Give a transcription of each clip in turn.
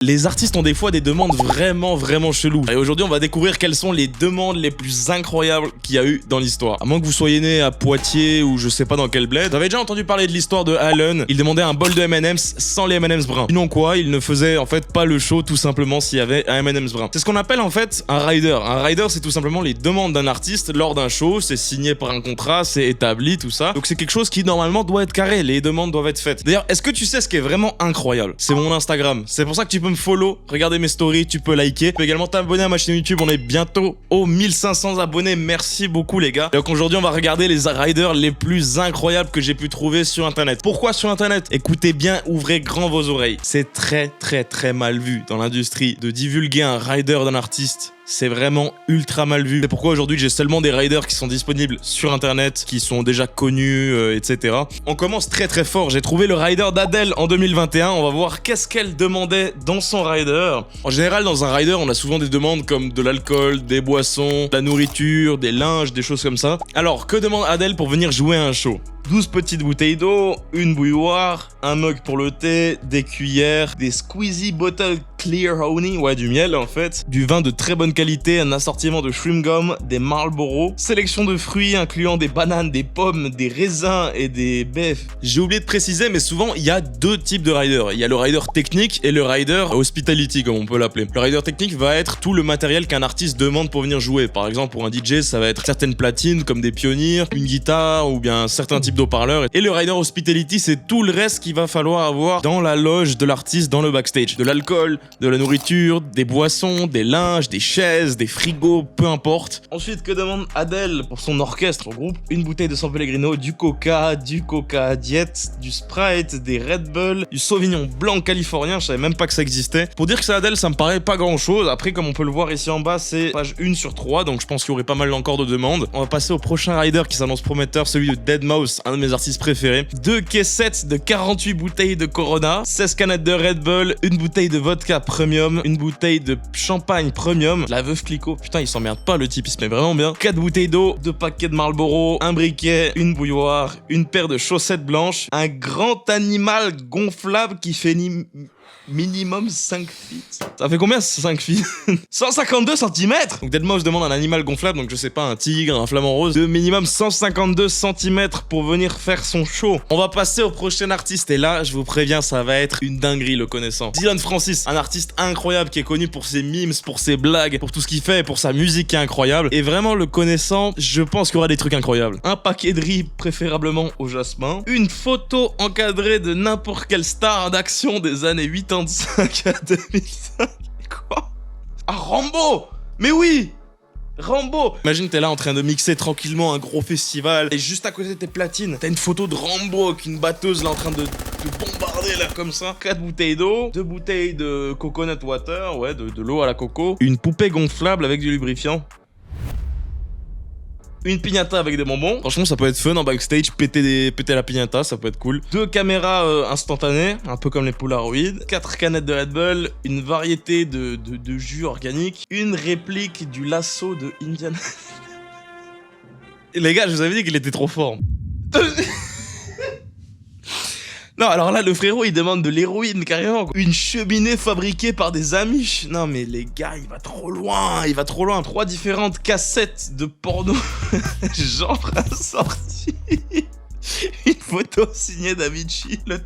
Les artistes ont des fois des demandes vraiment cheloues. Et aujourd'hui, on va découvrir quelles sont les demandes les plus incroyables qu'il y a eu dans l'histoire. À moins que vous soyez né à Poitiers ou je sais pas dans quel bled. Vous avez déjà entendu parler de l'histoire de Allen. Il demandait un bol de M&M's sans les M&M's bruns. Sinon quoi, il ne faisait en fait pas le show tout simplement s'il y avait un M&M's brun. C'est ce qu'on appelle en fait un rider. Un rider, c'est tout simplement les demandes d'un artiste lors d'un show. C'est signé par un contrat, c'est établi, tout ça. Donc c'est quelque chose qui normalement doit être carré. Les demandes doivent être faites. D'ailleurs, est-ce que tu sais ce qui est vraiment incroyable? C'est mon Instagram. C'est pour ça que tu peux me follow, regarder mes stories, tu peux liker. Tu peux également t'abonner à ma chaîne YouTube. On est bientôt aux 1500 abonnés. Merci beaucoup les gars. Donc aujourd'hui, on va regarder les riders les plus incroyables que j'ai pu trouver sur internet. Pourquoi sur internet? Écoutez bien, ouvrez grand vos oreilles. C'est très mal vu dans l'industrie de divulguer un rider d'un artiste. C'est vraiment ultra mal vu. C'est pourquoi aujourd'hui j'ai seulement des riders qui sont disponibles sur internet, qui sont déjà connus, etc. On commence très fort. J'ai trouvé le rider d'Adèle en 2021. On va voir qu'est-ce qu'elle demandait dans son rider. En général, dans un rider, on a souvent des demandes comme de l'alcool, des boissons, de la nourriture, des linges, des choses comme ça. Alors, que demande Adèle pour venir jouer à un show? 12 petites bouteilles d'eau, une bouilloire, un mug pour le thé, des cuillères, des squeezy bottles clear honey, ouais du miel en fait, du vin de très bonne qualité, un assortiment de chewing gum, des Marlboro, sélection de fruits incluant des bananes, des pommes, des raisins et des baies. J'ai oublié de préciser mais souvent il y a deux types de riders. Il y a le rider technique et le rider hospitality comme on peut l'appeler. Le rider technique va être tout le matériel qu'un artiste demande pour venir jouer. Par exemple pour un DJ ça va être certaines platines comme des pionniers, une guitare ou bien certains types d'haut-parleurs. Et le rider hospitality c'est tout le reste qu'il va falloir avoir dans la loge de l'artiste dans le backstage. De l'alcool, de la nourriture, des boissons, des linges, des chaises, des frigos, peu importe. Ensuite, que demande Adèle pour son orchestre au groupe? Une bouteille de San Pellegrino, du Coca Diet, du Sprite, des Red Bull, du Sauvignon blanc californien, je savais même pas que ça existait. Pour dire que c'est Adèle, ça me paraît pas grand chose. Après, comme on peut le voir ici en bas, c'est page 1 sur 3, donc je pense qu'il y aurait pas mal encore de demandes. On va passer au prochain rider qui s'annonce prometteur, celui de Deadmau5, un de mes artistes préférés. 2 caissettes de 48 bouteilles de Corona, 16 canettes de Red Bull, une bouteille de vodka premium, une bouteille de champagne premium, la Veuve Clicquot, putain il s'emmerde pas le type, il se met vraiment bien, 4 bouteilles d'eau, 2 paquets de Marlboro, un briquet, une bouilloire, une paire de chaussettes blanches, un grand animal gonflable qui fait minimum 5 feet. Ça fait combien 5 feet? 152 cm. Donc Deadmau5 demande un animal gonflable, donc je sais pas, un tigre, un flamant rose, de minimum 152 cm pour venir faire son show. On va passer au prochain artiste et là, je vous préviens, ça va être une dinguerie le connaissant. Dylan Francis, un artiste incroyable qui est connu pour ses memes, pour ses blagues, pour tout ce qu'il fait et pour sa musique qui est incroyable. Et vraiment le connaissant, je pense qu'il y aura des trucs incroyables. Un paquet de riz préférablement au jasmin, une photo encadrée de n'importe quelle star d'action des années 85 à 2005. Quoi? Ah, Rambo! Mais oui! Rambo! Imagine t'es là en train de mixer tranquillement un gros festival et juste à côté de tes platines, t'as une photo de Rambo avec une batteuse là en train de bombarder là comme ça. 4 bouteilles d'eau, 2 bouteilles de coconut water, ouais de l'eau à la coco, une poupée gonflable avec du lubrifiant, une piñata avec des bonbons. Franchement, ça peut être fun en backstage, péter la piñata, ça peut être cool. 2 caméras instantanées, un peu comme les Polaroid. 4 canettes de Red Bull, une variété de jus organique, une réplique du lasso de Indiana. Les gars, je vous avais dit qu'il était trop fort. Non, alors là, le frérot, il demande de l'héroïne, carrément. Une cheminée fabriquée par des Amish. Non, mais les gars, il va trop loin. 3 différentes cassettes de porno. Genre assorties. Une photo signée d'Avicii. Le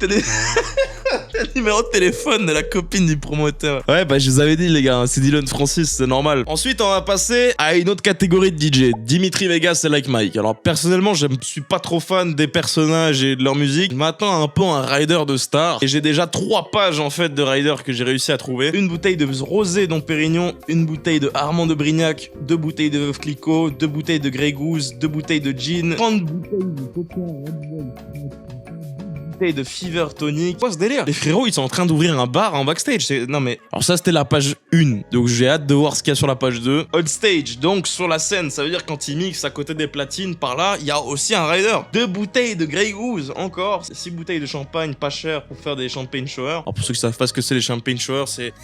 numéro de téléphone de la copine du promoteur. Ouais, bah je vous avais dit les gars, c'est Dylan Francis, c'est normal. Ensuite, on va passer à une autre catégorie de DJ. Dimitri Vegas et Like Mike. Alors personnellement, je ne suis pas trop fan des personnages et de leur musique. Maintenant, un peu un rider de star. Et j'ai déjà 3 pages en fait de rider que j'ai réussi à trouver. Une bouteille de rosé Dom Pérignon, une bouteille de Armand de Brignac, 2 bouteilles de Veuve Clicquot, 2 bouteilles de Grey Goose, 2 bouteilles de gin, 30 bouteilles de coca, de Fever Tonic. Quoi ce délire? Les frérots ils sont en train d'ouvrir un bar en backstage. Non mais... Alors ça c'était la page 1. Donc j'ai hâte de voir ce qu'il y a sur la page 2. On stage, donc sur la scène. Ça veut dire quand ils mixent à côté des platines par là, il y a aussi un rider. 2 bouteilles de Grey Goose encore. 6 bouteilles de champagne pas cher pour faire des champagne showers. Alors pour ceux qui savent pas ce que c'est les champagne showers, c'est...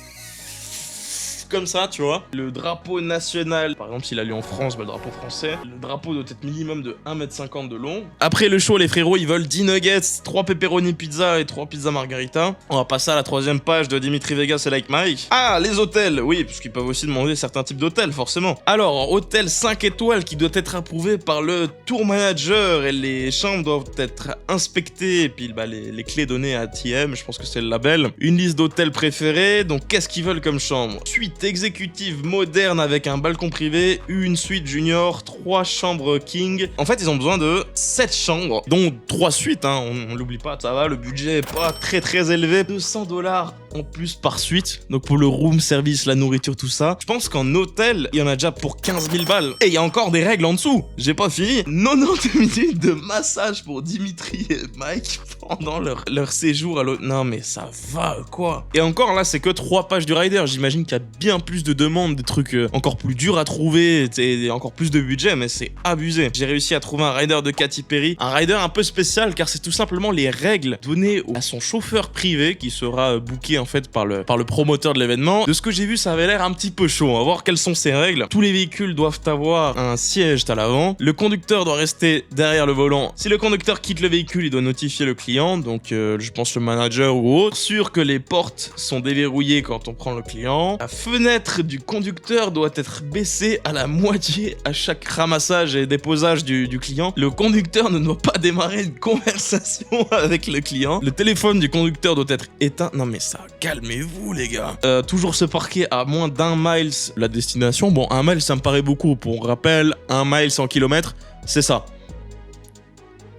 comme ça, tu vois. Le drapeau national, par exemple, s'il a lieu en France, bah, le drapeau français. Le drapeau doit être minimum de 1,50 m de long. Après le show, les frérots, ils veulent 10 nuggets, 3 pepperoni pizza et 3 pizzas margarita. On va passer à la 3e page de Dimitri Vegas et Like Mike. Ah, les hôtels, oui, parce qu'ils peuvent aussi demander certains types d'hôtels, forcément. Alors, hôtel 5 étoiles qui doit être approuvé par le tour manager et les chambres doivent être inspectées et puis bah, les clés données à TM, je pense que c'est le label. Une liste d'hôtels préférés, donc qu'est-ce qu'ils veulent comme chambre? Suite exécutive moderne avec un balcon privé, une suite junior, 3 chambres king. En fait, ils ont besoin de 7 chambres, dont 3 suites, hein, on l'oublie pas, ça va, le budget est pas très élevé. 200 $ en plus par suite, donc pour le room service, la nourriture, tout ça. Je pense qu'en hôtel, il y en a déjà pour 15 000 balles. Et il y a encore des règles en dessous, j'ai pas fini. 90 minutes de massage pour Dimitri et Mike pendant leur séjour à l'hôtel. Non mais ça va quoi. Et encore là, c'est que 3 pages du rider. J'imagine qu'il y a bien plus de demandes, des trucs encore plus durs à trouver et encore plus de budget, mais c'est abusé. J'ai réussi à trouver un rider de Katy Perry, un rider un peu spécial car c'est tout simplement les règles données à son chauffeur privé qui sera booké en fait par le promoteur de l'événement. De ce que j'ai vu, ça avait l'air un petit peu chaud. On va voir quelles sont ces règles. Tous les véhicules doivent avoir un siège à l'avant. Le conducteur doit rester derrière le volant. Si le conducteur quitte le véhicule, il doit notifier le client, donc je pense le manager ou autre. Sûr que les portes sont déverrouillées quand on prend le client. La fenêtre du conducteur doit être baissée à la moitié à chaque ramassage et déposage du client. Le conducteur ne doit pas démarrer une conversation avec le client. Le téléphone du conducteur doit être éteint. Non mais ça, calmez-vous les gars. Toujours se parquer à moins d'1 mile la destination. Bon, 1 mile ça me paraît beaucoup. Pour rappel, 1 mile 100 km, c'est ça.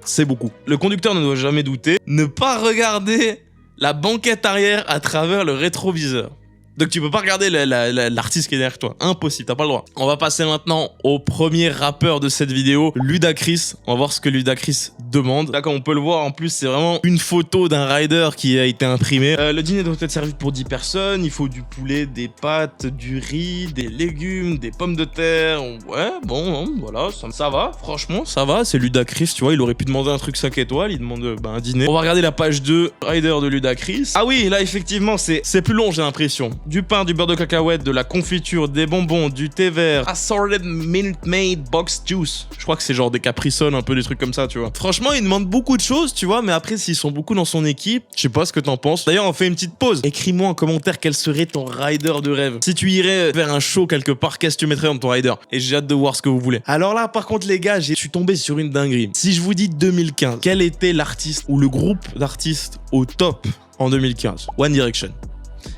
C'est beaucoup. Le conducteur ne doit jamais douter. Ne pas regarder la banquette arrière à travers le rétroviseur. Donc tu peux pas regarder l'artiste qui est derrière toi. Impossible, t'as pas le droit. On va passer maintenant au premier rappeur de cette vidéo, Ludacris. On va voir ce que Ludacris demande. Là, comme on peut le voir, en plus, c'est vraiment une photo d'un rider qui a été imprimé. Le dîner doit être servi pour 10 personnes. Il faut du poulet, des pâtes, du riz, des légumes, des pommes de terre. Ouais, bon, voilà, ça va. Franchement, ça va. C'est Ludacris, tu vois. Il aurait pu demander un truc 5 étoiles. Il demande un dîner. On va regarder la page 2, rider de Ludacris. Ah oui, là, effectivement, c'est plus long, j'ai l'impression. Du pain, du beurre de cacahuète, de la confiture, des bonbons, du thé vert, assorted Minute Maid box juice. Je crois que c'est genre des Capri-Sun, un peu des trucs comme ça, tu vois. Franchement, il demande beaucoup de choses, tu vois, mais après, s'ils sont beaucoup dans son équipe, je sais pas ce que t'en penses. D'ailleurs, on fait une petite pause. Écris-moi en commentaire quel serait ton rider de rêve. Si tu irais vers un show quelque part, qu'est-ce que tu mettrais dans ton rider? Et j'ai hâte de voir ce que vous voulez. Alors là, par contre, les gars, je suis tombé sur une dinguerie. Si je vous dis 2015, quel était l'artiste ou le groupe d'artistes au top en 2015? One Direction.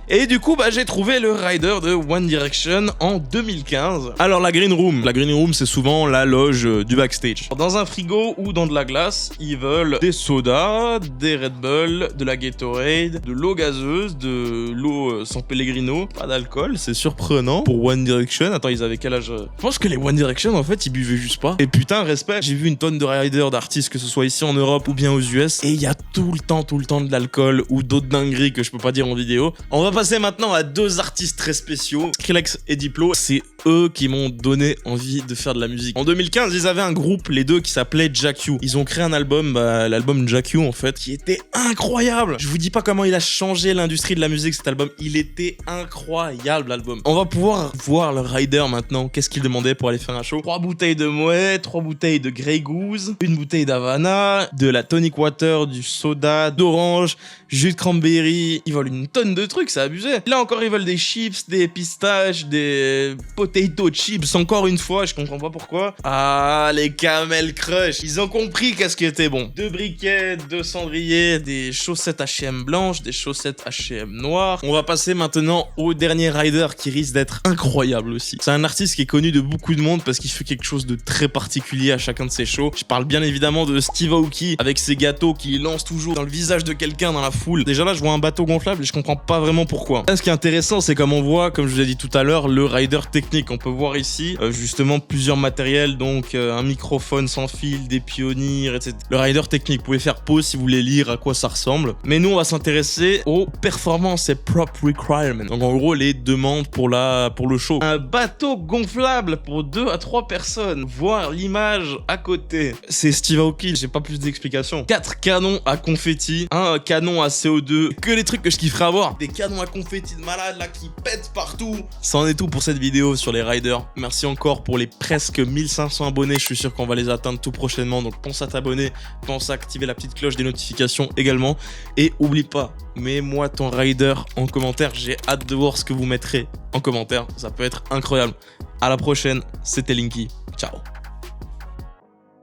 Et du coup, j'ai trouvé le rider de One Direction en 2015. Alors, la Green Room, c'est souvent la loge du backstage. Dans un frigo ou dans de la glace, ils veulent des sodas, des Red Bull, de la Gatorade, de l'eau gazeuse, de l'eau sans Pellegrino, pas d'alcool, c'est surprenant. Pour One Direction, attends, ils avaient quel âge? Je pense que les One Direction, en fait, ils buvaient juste pas. Et putain, respect, j'ai vu une tonne de riders d'artistes, que ce soit ici en Europe ou bien aux US, et il y a tout le temps de l'alcool ou d'autres dingueries que je peux pas dire en vidéo. On va passer maintenant à 2 artistes très spéciaux, Skrillex et Diplo. C'est eux qui m'ont donné envie de faire de la musique. En 2015, ils avaient un groupe, les deux, qui s'appelait Jack U. Ils ont créé un album, l'album Jack U en fait, qui était incroyable. Je vous dis pas comment il a changé l'industrie de la musique, cet album. Il était incroyable, l'album. On va pouvoir voir le rider maintenant. Qu'est-ce qu'il demandait pour aller faire un show? 3 bouteilles de Moët, 3 bouteilles de Grey Goose, 1 bouteille d'Havana, de la tonic water, du soda, d'orange, jus de cranberry. Ils veulent une tonne de trucs, c'est abusé. Là encore, ils veulent des chips, des pistaches, des potato chips, encore une fois, je comprends pas pourquoi. Ah, les Camel Crush, ils ont compris qu'est-ce qui était bon. 2 briquets, 2 cendriers, des chaussettes H&M blanches, des chaussettes H&M noires. On va passer maintenant au dernier rider qui risque d'être incroyable aussi. C'est un artiste qui est connu de beaucoup de monde parce qu'il fait quelque chose de très particulier à chacun de ses shows. Je parle bien évidemment de Steve Aoki avec ses gâteaux qu'il lance toujours dans le visage de quelqu'un dans la foule. Déjà là, je vois un bateau gonflable et je comprends pas vraiment pourquoi. Là, ce qui est intéressant, c'est comme on voit, comme je vous ai dit tout à l'heure, le rider technique. On peut voir ici justement plusieurs matériels, donc un microphone sans fil, des pionniers, etc. Le rider technique, vous pouvez faire pause si vous voulez lire à quoi ça ressemble. Mais nous, on va s'intéresser aux performances et prop requirements. Donc en gros, les demandes pour le show. Un bateau gonflable pour 2 à 3 personnes. Voir l'image à côté. C'est Steve Aoki, j'ai pas plus d'explications. 4 canons à confetti, un canon à CO2, que les trucs que je kifferais avoir. Des canons à confetti de malade là qui pètent partout. Ça en est tout pour cette vidéo sur les riders. Merci encore pour les presque 1500 abonnés. Je suis sûr qu'on va les atteindre tout prochainement. Donc pense à t'abonner, pense à activer la petite cloche des notifications également. Et oublie pas, mets-moi ton rider en commentaire. J'ai hâte de voir ce que vous mettrez en commentaire. Ça peut être incroyable. À la prochaine, c'était Linky. Ciao.